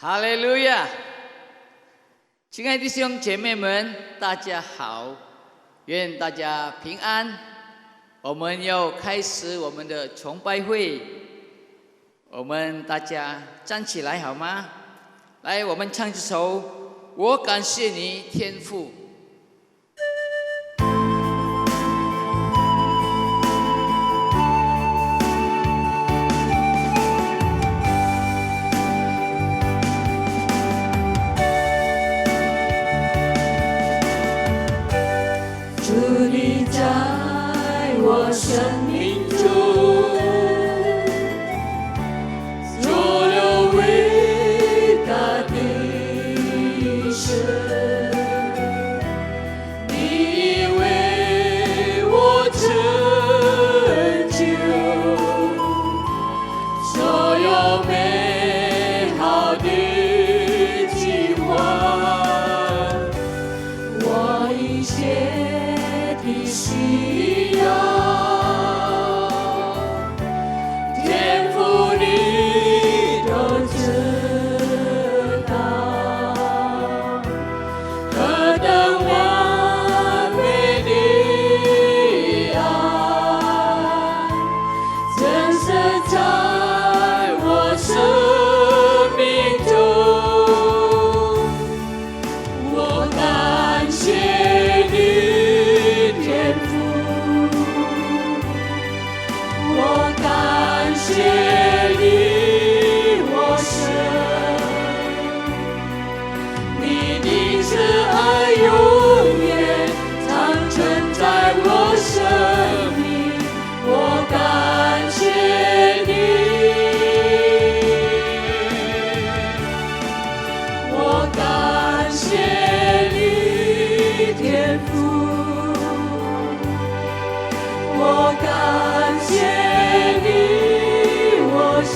哈利路亚！亲爱的弟兄姐妹们，大家好，愿大家平安。我们要开始我们的崇拜会，我们大家站起来好吗？来，我们唱这首《我感谢你，天父》。主你在我生命中做了伟大的事，你为我成就所有美好的计划，我一切的需要，天父你都知道，何等完美的爱，真实在我生命中，我感谢你，天父，我感谢你，我神，你的慈爱永远长存在我生命，我感谢你，我感谢你，天父。我感谢你，我神，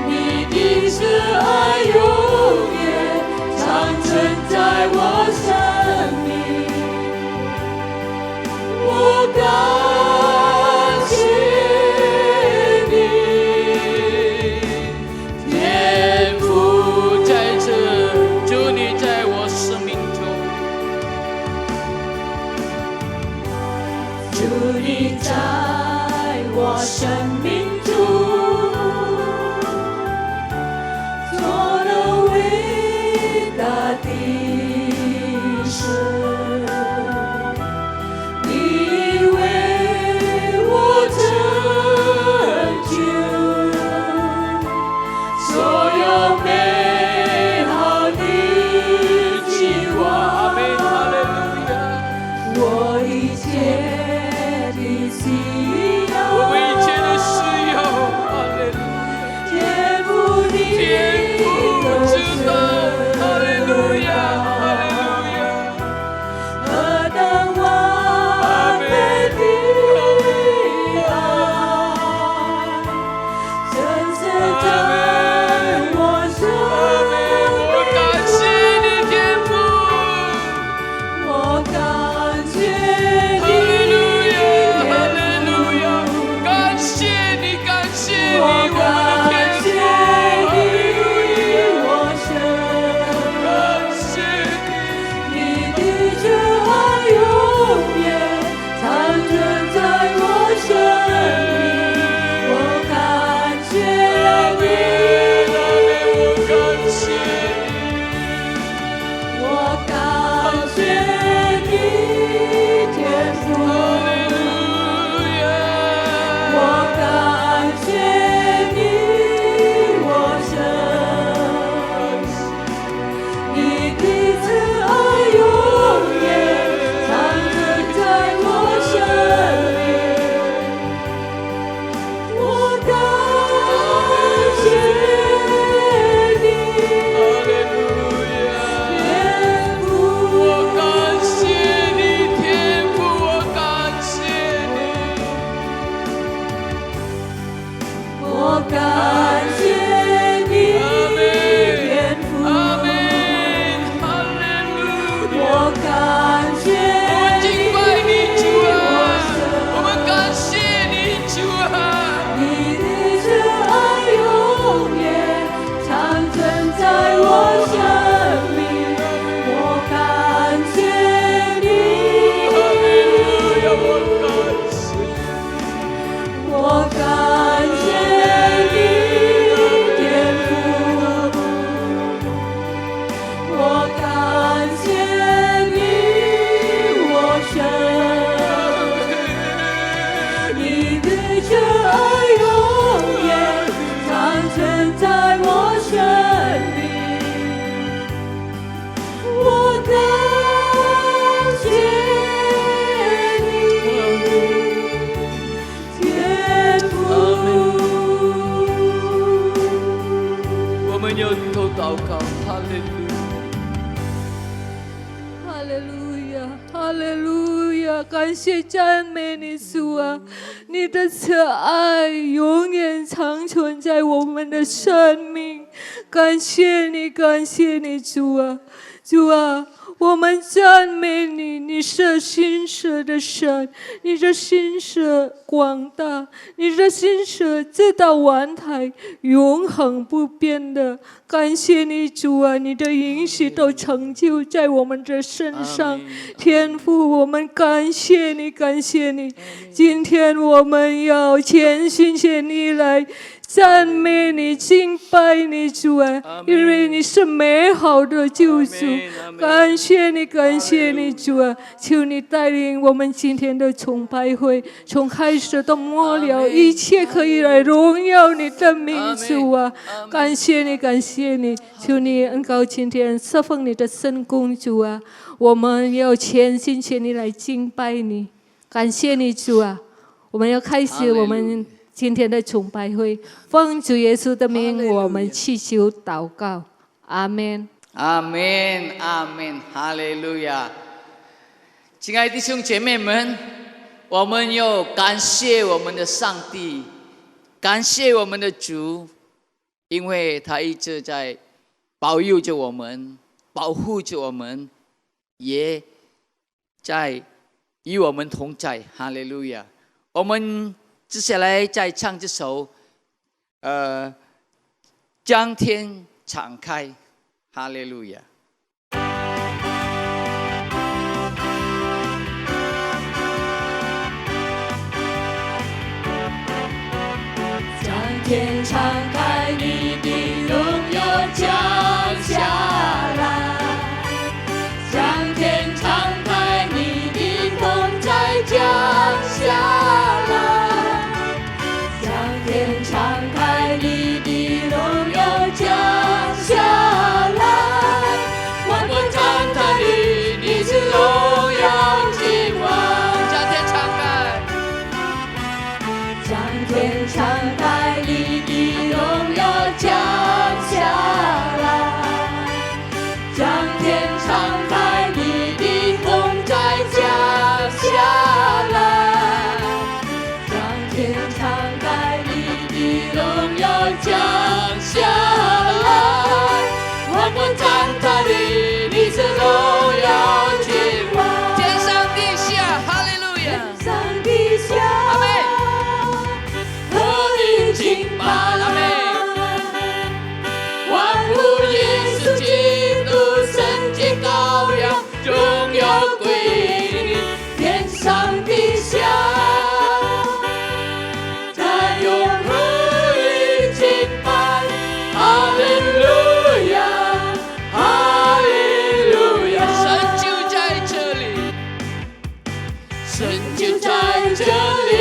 你的慈爱永远长存在我生命。我感谢你，天父，再次祝你在我生命中。主你在我生命中做了伟大的事，你为我成就所有美好的计划，我一切的需要，我们一切的需要，哈利路亚！天父你天父知道，哈利路亚！利路亚，哈利路亚！感谢赞美你主啊，你的慈爱永远长存在我们的生命。感谢你，感谢你，主啊，主啊！我们赞美你，你是心舍的神，你的心舍广大，你的心舍直到万代，永恒不变的。感谢你，主啊，你的允许都成就在我们的身上。天父，我们感谢你，感谢你。今天我们要全心全意来赞美你，敬拜你，主啊，因为你是美好的救主。感谢你，感谢你，主啊，求你带领我们今天的崇拜会，从开始到末了，一切可以来荣耀你的名，主啊！感谢你，感谢你，求你恩膏今天侍奉你的圣工，主啊！我们要全心全意来敬拜你，感谢你，主啊！我们要开始我们今天的崇拜会，奉主耶稣的名，我们祈求祷告，阿们。阿门，阿门，哈利路亚！亲爱的弟兄姐妹们，我们要感谢我们的上帝，感谢我们的主，因为他一直在保佑着我们，保护着我们，也在与我们同在，哈利路亚！我们接下来再唱这首将天敞开，哈利路亚！将天敞开，你的荣耀降下来，将天敞开，你的同在降下来，将天敞开，你的荣耀降下来，万国赞叹你，你是荣耀君王。将天敞开，将天敞开，你的荣耀降下来，将天敞开，你的同在降下来，将天敞开，你的荣耀降下来，万国赞叹你，你是荣耀君王。天上地下，哈利路亚！天上地下，阿们，合一敬拜，阿们。万物耶稣基督圣洁羔羊，荣耀归你，天上地下，在永恒里敬拜，哈利路亚，哈利路亚，神就在这里，神就在这里，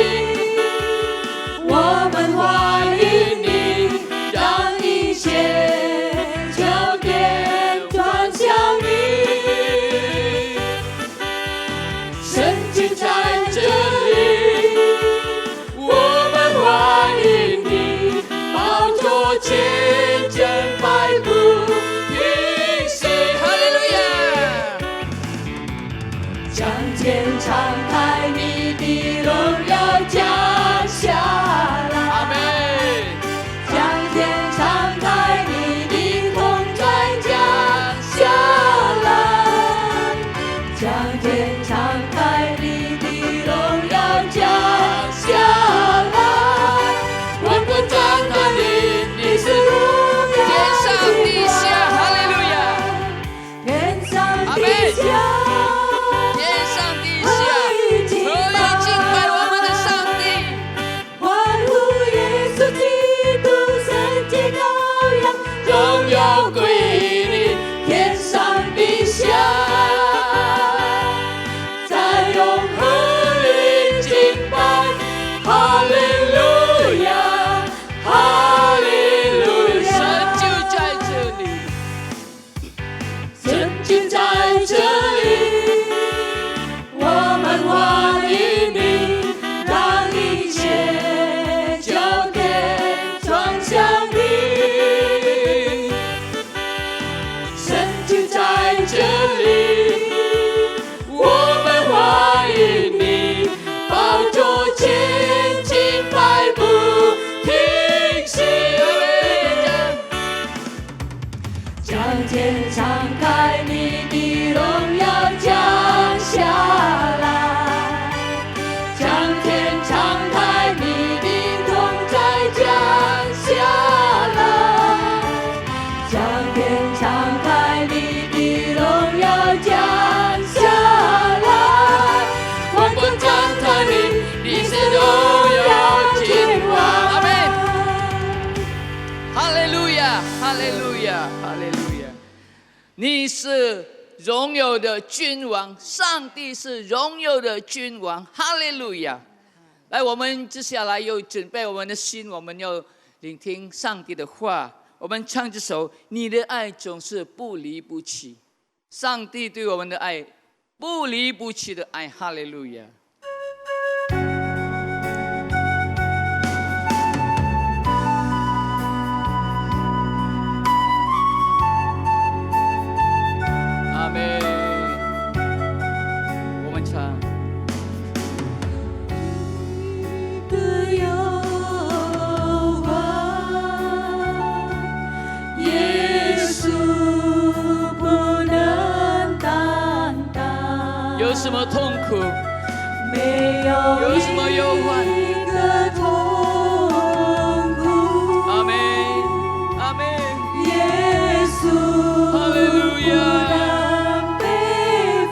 我们欢迎你，让一切焦点转向你。神就在这里，我们欢迎你，宝座前真百不停息。哈利路亚！将天敞开，你的荣耀降下来。阿们，将天敞开，你的同在降下来。将天敞开，你的荣耀降下来。万国赞叹你，你是荣耀天上地下，哈利路亚！天上地下。天上地下，合一敬拜我们的上帝。欢呼耶稣基督圣洁羔羊，荣耀归你，天上地下，在永恒里敬拜，哈利路亚，哈利路亚，神就在这里，神就在这里。你是荣耀的君王，上帝是荣耀的君王，哈利路亚！来，我们接下来又准备我们的心，我们要聆听上帝的话。我们唱这首《你的爱总是不离不弃》，上帝对我们的爱，不离不弃的爱，哈利路亚！阿们。我们唱。有什么痛苦？没有有什么忧患？一个痛苦。阿门，阿门。耶稣，哈利路亚，不能背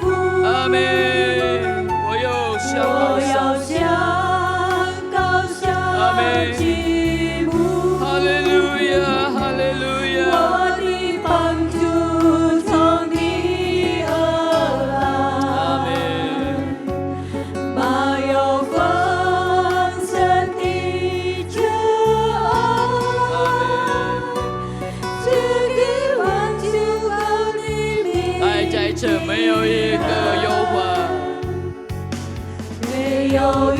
负。阿门。我要向高山举目。哈利路亚，哈利路亚。我的帮助从你而来。阿门。满有丰盛的骄傲，只给挽救到你里。爱在这没有一个忧患，没有一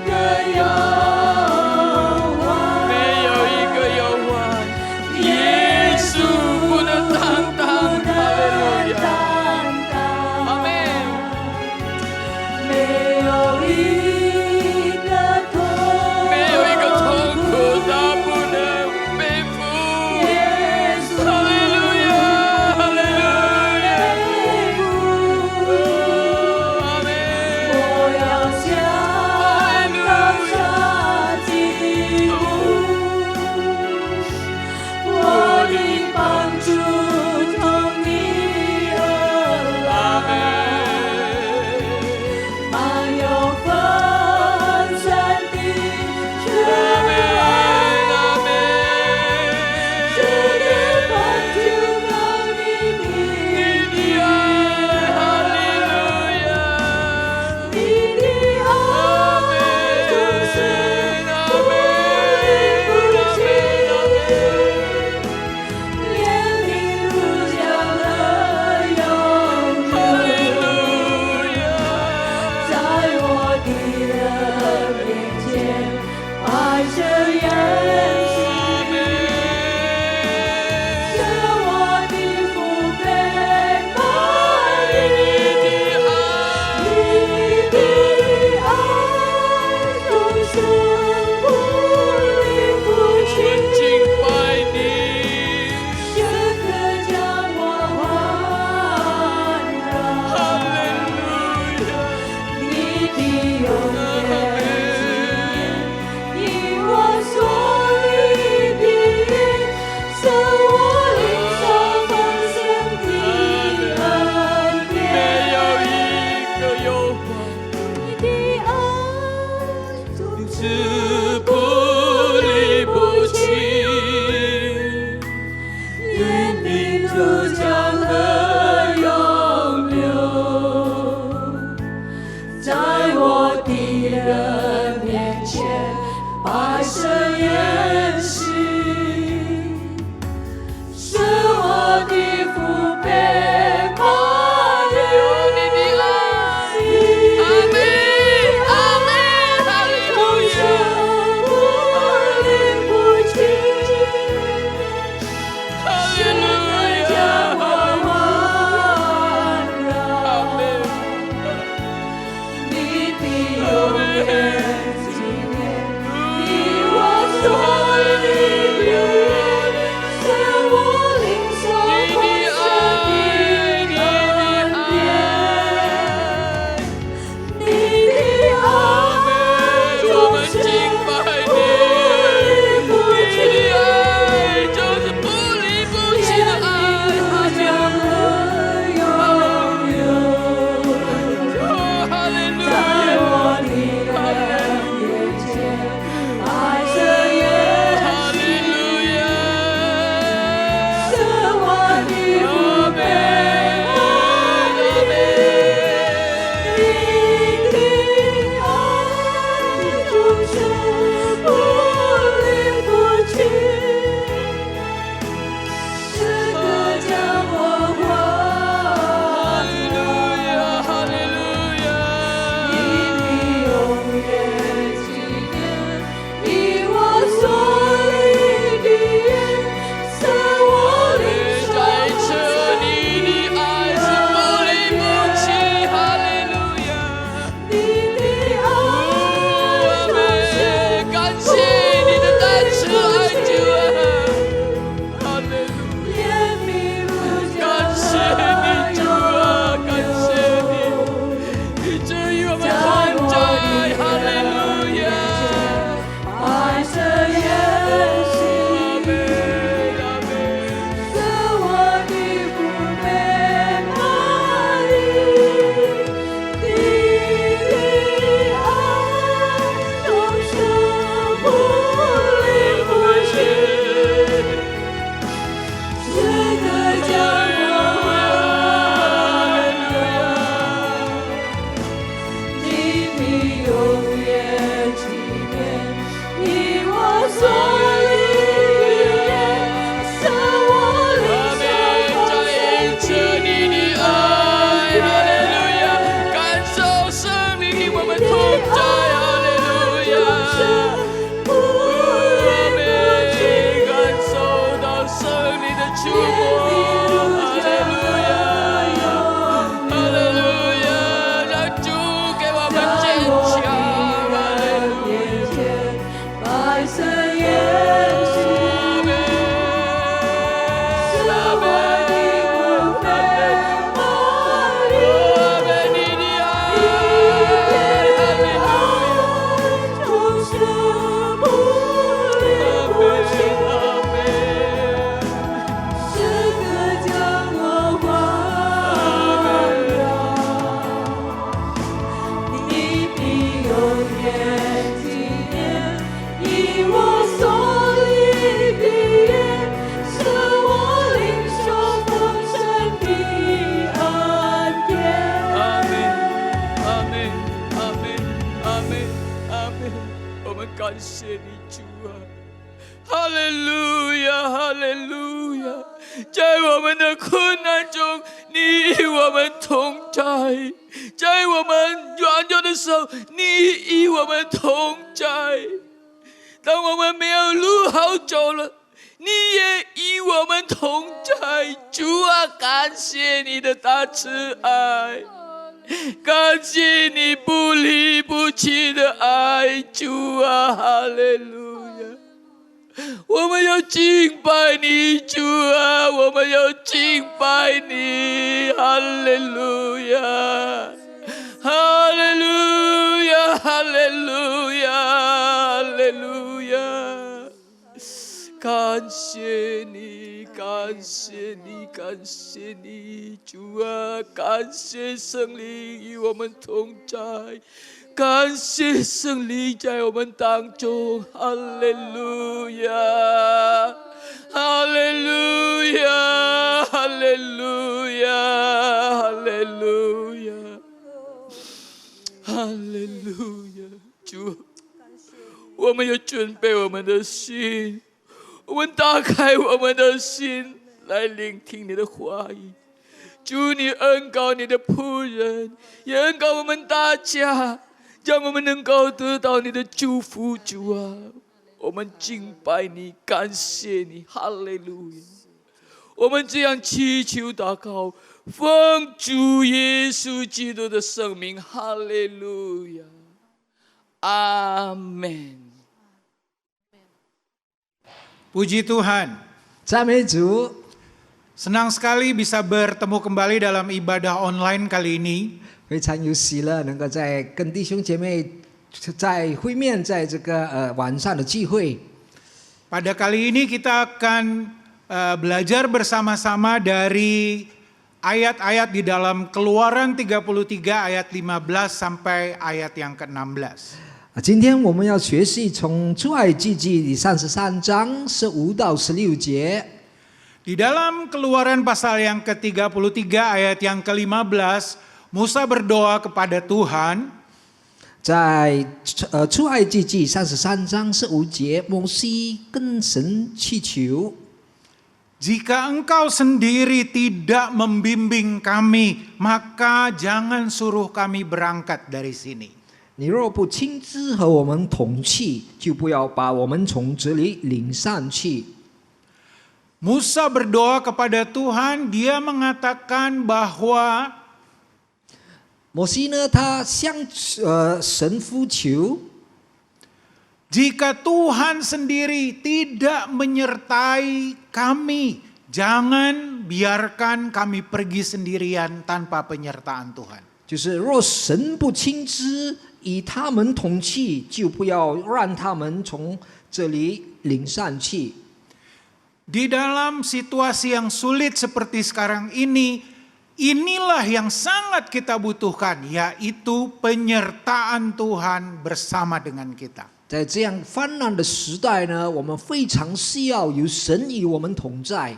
个忧患，没有一个忧患，耶稣不能担当。哈利路亚，阿门。没有一个痛，没有一个痛苦他不能背负。耶稣哈利路亚，哈利路亚，阿门。我要向感谢你主啊！哈利路亚，哈利路亚！在我们的困难中，你与我们同在；在我们软弱的时候，你与我们同在。当我们没有路好走了，你也与我们同在。主啊，感谢你的大慈爱，感谢你不离不弃的爱。主啊，哈利路亚！我们要敬拜你，主啊，我们要敬拜你，哈利路亚，哈利路亚，哈利路亚，哈利路亚！感谢你，感谢你，感谢你，主啊，感谢圣灵与我们同在。感谢圣灵在我们当中，哈利路亚，哈利路亚，哈利路亚，哈利路亚，哈利路亚！主，我们要准备我们的心，我们打开我们的心来聆听你的话语。主，你恩膏你的仆人，也恩膏我们大家。让我们能够得到你的祝福，主啊！我们敬拜你，感谢你，哈利路亚！我们这样祈求祷告，奉主耶稣基督的圣名，哈利路亚，阿门。Puji Tuhan, 赞美主， senang sekali bisa bertemu kembali dalam ibadah online kali ini. 非常有喜乐，能够在跟弟兄姐妹在会面，在这个晚上的聚会。 Pada kali ini kita akan belajar bersama-sama dari ayat-ayat di dalam Keluaran 33 ayat 15 sampai ayat yang ke-16. 今天我们要学习从出埃及记第33章15到16节。 Di dalam Keluaran pasal yang ke-33 ayat yang ke-15, Musa berdoa kepada Tuhan. 在出埃及记33章15节，摩西跟神祈求。 Jika engkau sendiri tidak membimbing kami, maka jangan suruh kami berangkat dari sini. 你若不亲自和我们同去，就不要把我们从这里领上去。 Musa berdoa kepada Tuhan, dia mengatakan bahwa 摩西呢，他向神呼求， jika Tuhan sendiri tidak menyertai kami, jangan biarkan kami pergi sendirian tanpa penyertaan Tuhan. 就是若神不亲自与他们同去，就不要让他们从这里领上去。 Di dalam situasi yang sulit seperti sekarang ini, inilah yang sangat kita butuhkan, yaitu penyertaan Tuhan bersama dengan kita. 在这样泛滥的时代呢，我们非常需要有神与我们同在。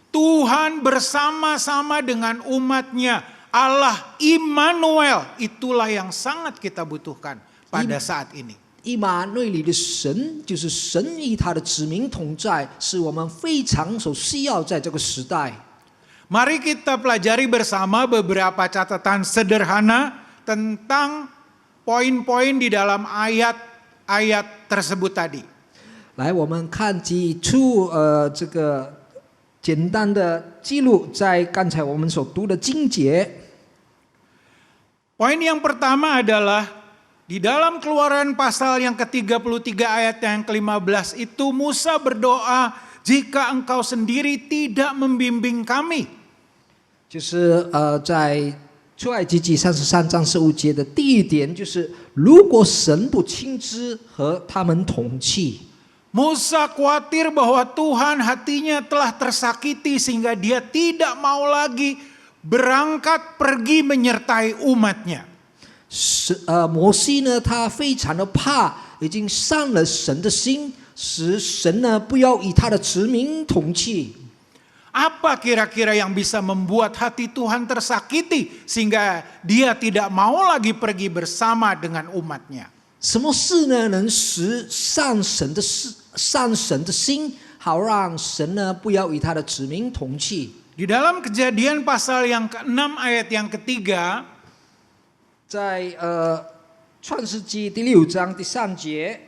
Tuhan bersama-sama dengan umatnya, Allah Immanuel, itulah yang sangat kita butuhkan pada saat ini. 以马内利的神，就是神与他的子民同在，是我们非常所需要在这个时代。 Mari kita pelajari bersama beberapa catatan sederhana tentang poin-poin di dalam ayat-ayat tersebut tadi. 来，我们看几处这个简单的记录，在刚才我们所读的经节。 Poin yang pertama adalah di dalam Keluaran pasal yang ke-33 ayat yang ke-15 itu Musa berdoa, jika engkau sendiri tidak membimbing kami. 就是在出埃及记33章15节的第一点，就是如果神不亲自和他们同去。 Musa khawatir bahwa Tuhan hatinya telah tersakiti sehingga dia tidak mau lagi berangkat pergi menyertai umatnya. 摩西呢，他非常的怕，已经伤了神的心，使神呢不要与他的子民同去。 Apa kira-kira yang bisa membuat hati Tuhan tersakiti sehingga dia tidak mau lagi pergi bersama dengan umatnya? 什么事呢能使上神的心，好让神呢不要与他的子民同去。 Di dalam Kejadian pasal yang ke-6 ayat yang ketiga, 在创世纪第6章第3节，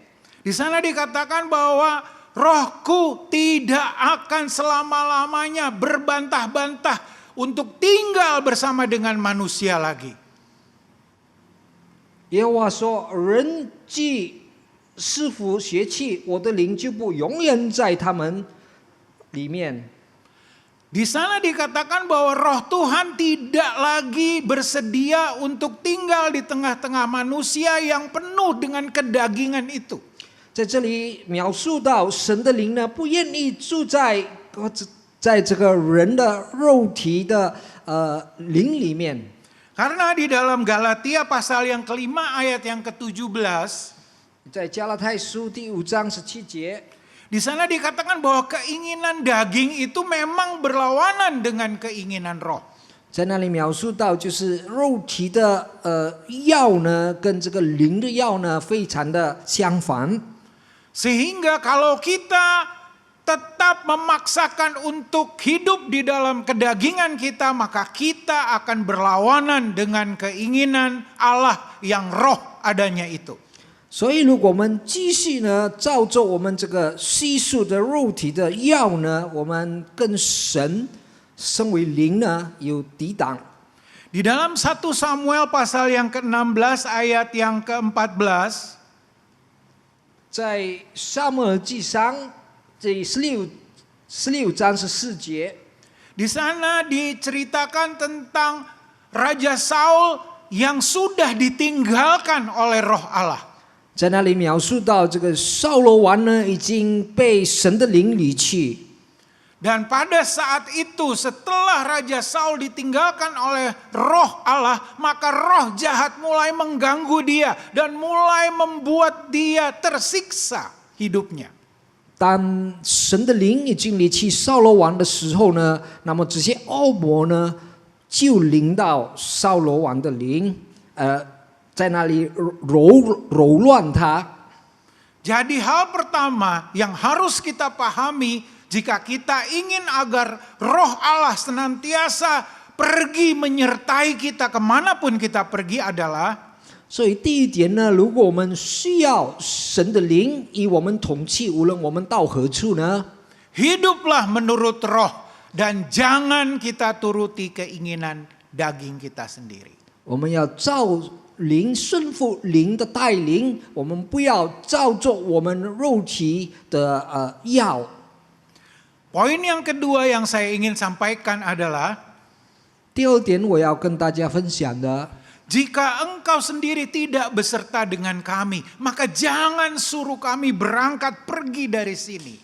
di sana dikatakan bahwa rohku tidak akan selama-lamanya berbantah-bantah untuk tinggal bersama dengan manusia lagi. 耶和华说：“人既是服邪气，我的灵就不永远在他们里面。” Di sana dikatakan bahwa roh Tuhan tidak lagi bersedia untuk tinggal di tengah-tengah manusia yang penuh dengan kedagingan itu. 在这里描述到神的灵呢，不愿意住在这个人的肉体的灵里面。 Karena di dalam Galatia pasal yang ke-5 ayat yang ke-17, 在加拉太书第5章17节， di sana dikatakan bahwa keinginan daging itu memang berlawanan dengan keinginan roh. 在那里描述到，就是肉体的要呢，跟这个灵的要呢，非常的相反。 Sehingga kalau kita tetap memaksakan untuk hidup di dalam kedagingan kita, maka kita akan berlawanan dengan keinginan Allah yang roh adanya itu. 所以，如果我们继续呢，照着我们这个世俗的肉体的要呢，我们跟神身为灵呢有抵挡。 Di dalam 1 Samuel pasal yang ke-16 ayat yang ke-14, 在撒母耳记上这16章14节， di sana diceritakan tentang Raja Saul yang sudah ditinggalkan oleh roh Allah. 在那里描述到这个扫罗王呢，已经被神的灵离去。 Dan pada saat itu setelah Raja Saul ditinggalkan oleh roh Allah, maka roh jahat mulai mengganggu dia dan mulai membuat dia tersiksa hidupnya. 当神的灵已经离弃扫罗王的时候呢，那么这些恶魔呢，就临到扫罗王的灵，在那里扰乱他。 Jadi hal pertama yang harus kita pahami jika kita ingin agar roh Allah senantiasa pergi menyertai kita kemanapun kita pergi adalah 所以第一点呢，如果我们需要神的灵与我们同去，无论我们到何处呢， hiduplah menurut roh dan jangan kita turuti keinginan daging kita sendiri. 我们要照灵顺服灵的带领，我们不要照着我们肉体的要。 Poin yang kedua yang saya ingin sampaikan adalah 第二点，我要跟大家分享的， jika engkau sendiri tidak beserta dengan kami, maka jangan suruh kami berangkat pergi dari sini.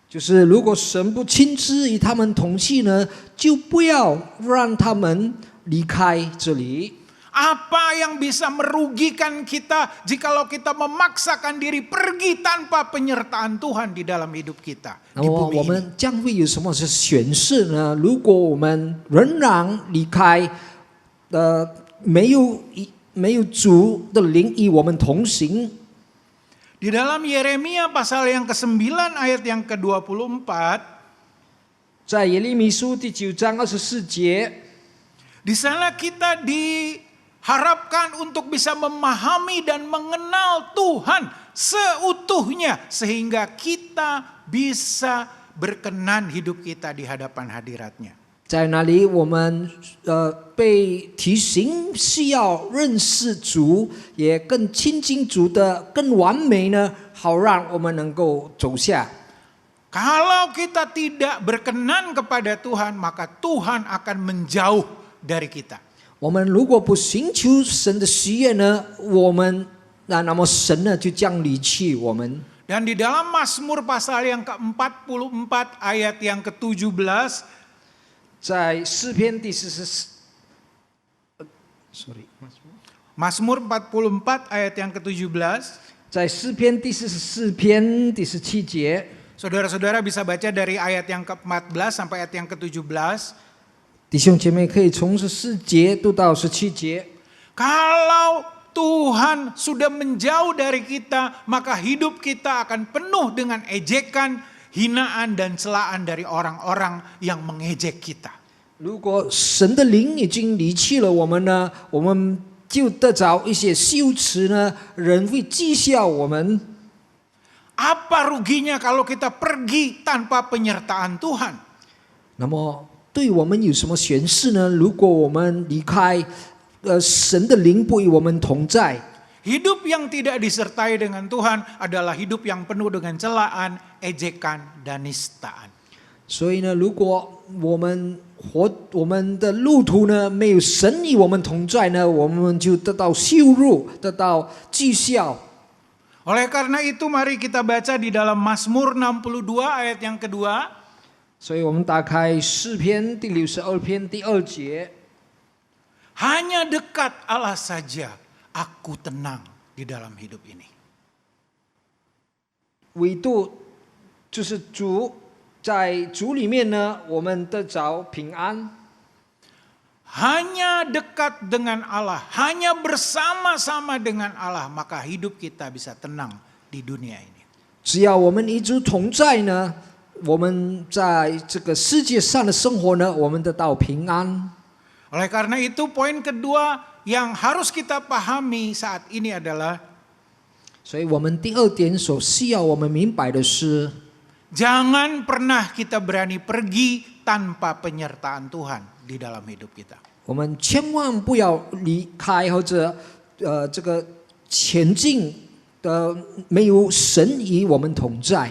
就是如果神不亲自与他们同去呢，就不要让他们离开这里。 Apa yang bisa merugikan kita jikalau kita memaksakan diri pergi tanpa penyertaan Tuhan di dalam hidup kita 那 di 么 bumi 我 ini? 们将会有什么是选示呢？如果我们仍然离开，没有主的灵与我们同行。 Di dalam Yeremia pasal yang ke-9 ayat yang ke-24, 在耶利米书第9章24节， di sana kita diharapkan untuk bisa memahami dan mengenal Tuhan seutuhnya sehingga kita bisa berkenan hidup kita di hadapan hadirat-Nya. 在那里我们被提醒需要认识主，也更亲近主的更完美呢，好让我们能够走下。 Kalau kita tidak berkenan kepada Tuhan, maka Tuhan akan menjauh dari kita. 我们如果不寻求神的喜悦呢，那么神呢就将离弃我们。 Dan di dalam Mazmur pasal yang ke-44 ayat yang ke-17, 在诗篇第Mazmur 44 ayat yang ke-17, 在诗篇第44篇第17节， saudara-saudara bisa baca dari ayat yang ke-14 sampai ayat yang ke-17. 弟兄姐妹可以从14节读到17节。 Kalau Tuhan sudah menjauh dari kita, maka hidup kita akan penuh dengan ejekan, hinaan dan celaan dari orang-orang yang mengejek kita. 如果神的灵已经离弃了我们呢，我们就得着一些羞耻呢，人会讥笑我们。 Apa ruginya kalau kita pergi tanpa penyertaan Tuhan? 那么对我们有什么损失呢？如果我们离开，神的灵不与我们同在， Hidup yang tidak disertai dengan Tuhan adalah hidup yang penuh dengan celaan, ejekan, dan nistaan. 所以呢，如果我们的路途呢没有神与我们同在呢，我们就得到羞辱，得到讥笑。 Oleh karena itu mari kita baca di dalam Mazmur 62 ayat yang kedua. 所以我们打开诗篇第62篇第2节。 Hanya dekat Allah saja aku tenang di dalam hidup ini. 唯独就是主，在主里面呢，我们得着平安。 Hanya dekat dengan Allah, hanya bersama-sama dengan Allah, maka hidup kita bisa tenang di dunia ini. 只要我们与主同在呢，我们在这个世界上的生活呢，我们得到平安。 Oleh karena itu poin kedua yang harus kita pahami saat ini adalah 所以我们第2点所需要我们明白的是， jangan pernah kita berani pergi tanpa penyertaan Tuhan di dalam hidup kita. 我们千万不要离开或者这个前进的没有神与我们同在。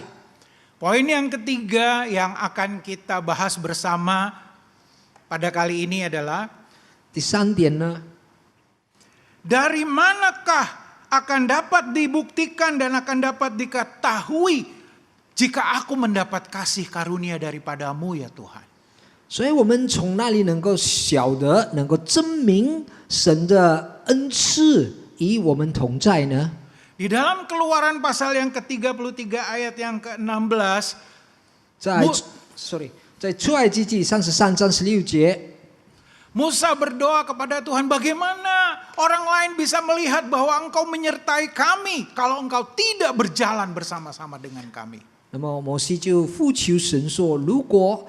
Poin yang ketiga yang akan kita bahas bersama pada kali ini adalah 第3点呢， dari manakah akan dapat dibuktikan dan akan dapat diketahui jika aku mendapat kasih karunia daripadamu ya Tuhan. 所以我们从那里能够晓得，能够证明神的恩赐与我们同在呢？ Di dalam Keluaran pasal yang ke-33 ayat yang ke-16, 在出埃及记33章16节， Musa berdoa kepada Tuhan, bagaimana orang lain bisa melihat bahwa engkau menyertai kami kalau engkau tidak berjalan bersama-sama dengan kami. 那么摩西就呼求神说：“如果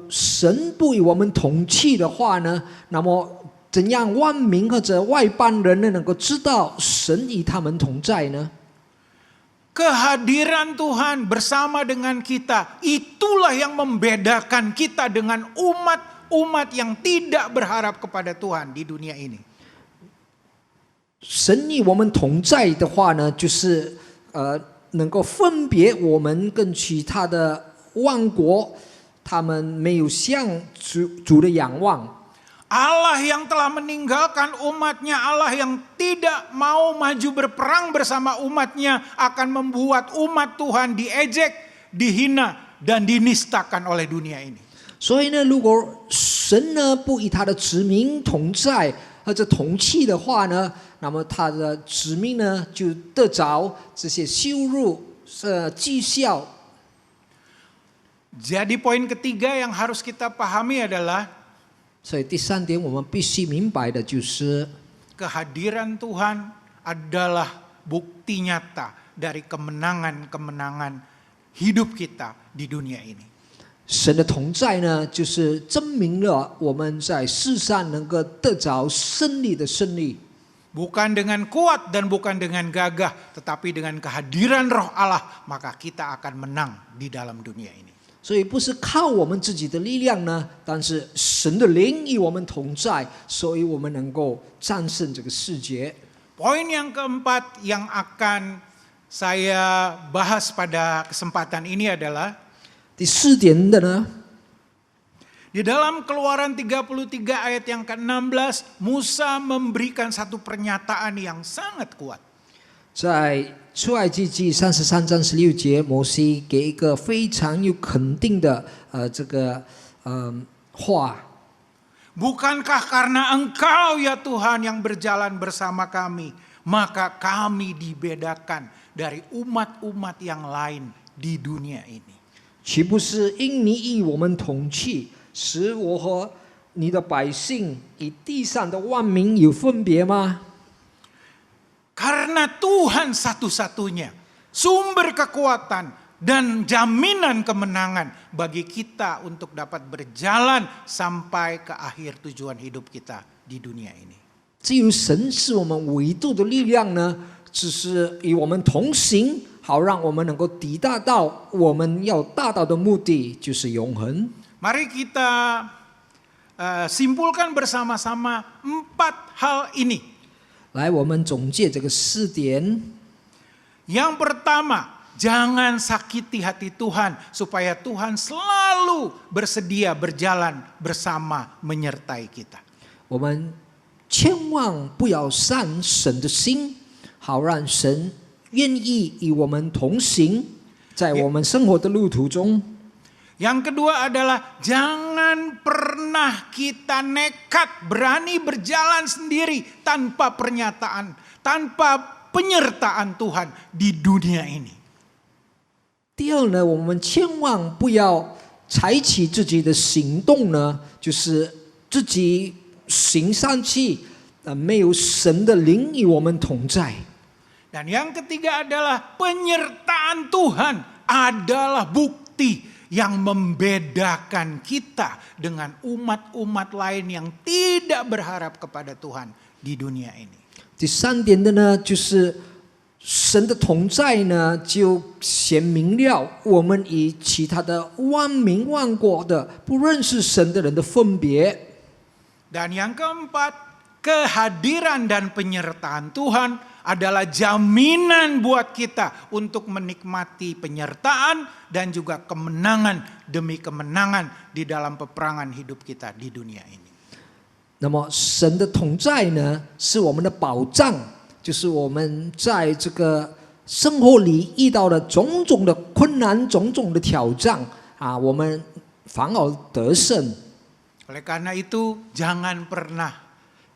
神不与我们同去的话呢，那么怎样万民或者外邦人呢能够知道神与他们同在呢？” Kehadiran Tuhan bersama dengan kita, itulah yang membedakan kita dengan umat yang tidak berharap kepada Tuhan di dunia ini. 神与我们同在的话呢，就是能够分别我们跟其他的万国，他们没有向主的仰望。 Allah yang telah meninggalkan umatnya, Allah yang tidak mau maju berperang bersama umatnya akan membuat umat Tuhan diejek, dihina, dan dinistakan oleh dunia ini. 所以呢，如果神呢不与他的子民同在或者同去的话呢，那么他的子民呢就得着这些羞辱、讥笑。 Jadi poin ketiga yang harus kita pahami adalah 所以第3点，我们必须明白的就是， kehadiran Tuhan adalah bukti nyata dari kemenangan-kemenangan hidup kita di dunia ini. 神的同在呢，就是证明了我们在世上能够得着胜利的胜利。 Bukan dengan kuat dan bukan dengan gagah, tetapi dengan kehadiran Roh Allah, maka kita akan menang di dalam dunia ini. 所以不是靠我们自己的力量呢，但是神的灵与我们同在，所以我们能够战胜这个世界。 Poin yang keempat yang akan saya bahas pada kesempatan ini adalah 第4点的呢， di dalam Keluaran 33 ayat yang ke-16, Musa memberikan satu pernyataan yang sangat kuat. 在出埃及记33章16节，摩西给一个非常有肯定的话。 Bukankah karena Engkau ya Tuhan yang berjalan bersama kami, maka kami dibedakan dari umat-umat yang lain di dunia ini. 岂不是因你与我们同去，使我和你的百姓与地上的万民有分别吗？ Karena Tuhan satu-satunya sumber kekuatan dan jaminan kemenangan bagi kita untuk dapat berjalan sampai ke akhir tujuan hidup kita di dunia ini. 只有神是我们唯独的力量呢，只是与我们同行，好让我们能够抵达到我们要达到的目的，就是永恒。 Mari kita simpulkan bersama-sama 4 hal ini. 来，我们总结这个4点。 Yang pertama, jangan sakiti hati Tuhan supaya Tuhan selalu bersedia berjalan bersama menyertai kita. 我们千万不要伤神的心，好让神愿意与我们同行，在我们生活的路途中。 Yang kedua adalah jangan pernah kita nekat berani berjalan sendiri tanpa penyertaan Tuhan di dunia ini. 第二呢，我们千万不要采取自己的行动呢，就是自己行上去，没有神的灵与我们同在。 Dan yang ketiga adalah penyertaan Tuhan adalah bukti yang membedakan kita dengan umat-umat lain yang tidak berharap kepada Tuhan di dunia ini. 第三点的呢，就是神的同在呢，就显明了我们与其他的万民万国的不认识神的人的分别。 Dan yang keempat, kehadiran dan penyertaan Tuhan adalah jaminan buat kita untuk menikmati penyertaan dan juga kemenangan demi kemenangan di dalam peperangan hidup kita di dunia ini. 那么神的同在呢，是我们的保障，就是我们在这个生活里遇到的种种的困难、种种的挑战啊，我们反而得胜。 Oleh karena itu, jangan pernah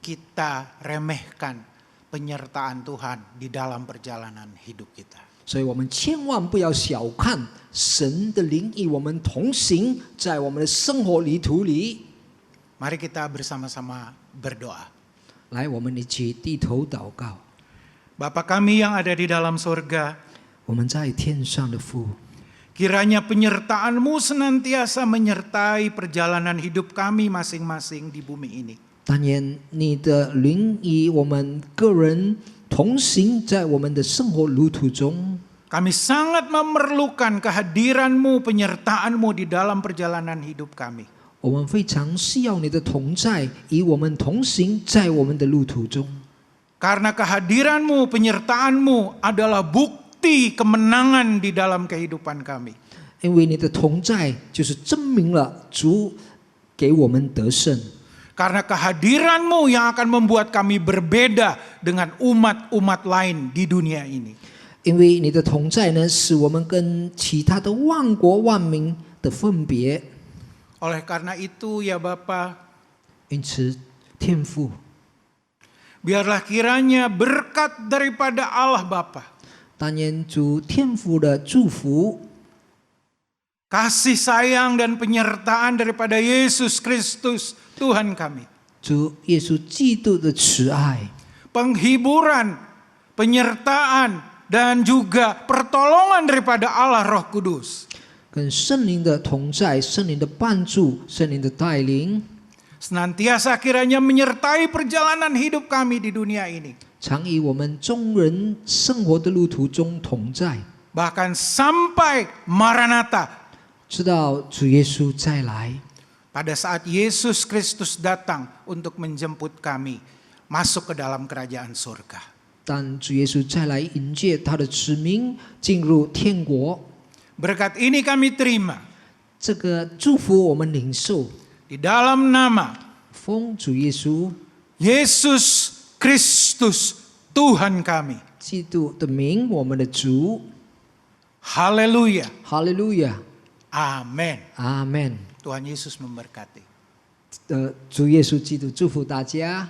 kita remehkan penyertaan Tuhan di dalam perjalanan hidup kita. 所以我们千万不要小看神的灵与我们同行，在我们的生活旅途里。 Mari kita bersama-sama berdoa. 来，我们一起低头祷告。 Bapa kami yang ada di dalam surga, 我们在天上的父， kiranya penyertaan-Mu senantiasa menyertai perjalanan hidup kami masing-masing di bumi ini. 但愿你的灵与我们个人同行，在我们的生活路途中。 Kami sangat memerlukan kehadiran-Mu, penyertaan-Mu di dalam perjalanan hidup kami. 我们非常需要你的同在，与我们同行，在我们的路途中。 Karena kehadiran-Mu, penyertaan-Mu adalah bukti kemenangan di dalam kehidupan kami. 因为你的同在，就是证明了主给我们得胜。 Karena kehadiran-Mu yang akan membuat kami berbeda dengan umat-umat lain di dunia ini. 因为你的同在呢，使我们跟其他的万国万民的分别。 Oleh karena itu ya Bapa, 因此，天父， biarlah kiranya berkat daripada Allah Bapa, 但愿主天父的祝福、 kasih sayang dan penyertaan daripada Yesus Kristus Tuhan kami, 主耶稣基督的慈爱、 penghiburan, penyertaan dan juga pertolongan daripada Allah Roh Kudus 跟圣灵的同在、圣灵的帮助、圣灵的带领， senantiasa kiranya menyertai perjalanan hidup kami di dunia ini, 常与我们众人生活的路途中同在， bahkan sampai Maranatha, 直到主耶稣再来。 pada saat Yesus Kristus datang untuk menjemput kami masuk ke dalam kerajaan surga. 当主耶稣再来迎接他的子民进入天国， Berkat ini kami terima 这个祝福我们领受， di dalam nama 奉主耶稣 Yesus Kristus Tuhan kami. 基督的名，我们的主， Haleluya. 哈利路亚， Amin. 阿门。 Tuhan Yesus memberkati. 主耶稣基督祝福大家。